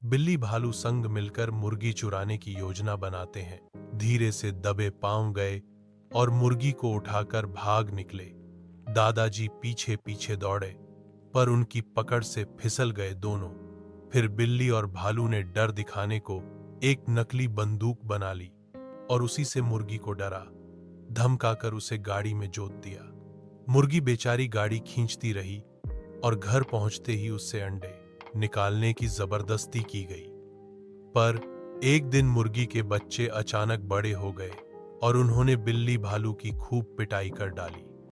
बिल्ली भालू संग मिलकर मुर्गी चुराने की योजना बनाते हैं। धीरे से दबे पांव गए और मुर्गी को उठाकर भाग निकले। दादाजी पीछे पीछे दौड़े, पर उनकी पकड़ से फिसल गए दोनों। फिर बिल्ली और भालू ने डर दिखाने को एक नकली बंदूक बना ली और उसी से मुर्गी को डरा धमकाकर उसे गाड़ी में जोत दिया। मुर्गी बेचारी गाड़ी खींचती रही और घर पहुंचते ही उससे अंडे निकालने की जबरदस्ती की गई। पर एक दिन मुर्गी के बच्चे अचानक बड़े हो गए और उन्होंने बिल्ली भालू की खूब पिटाई कर डाली।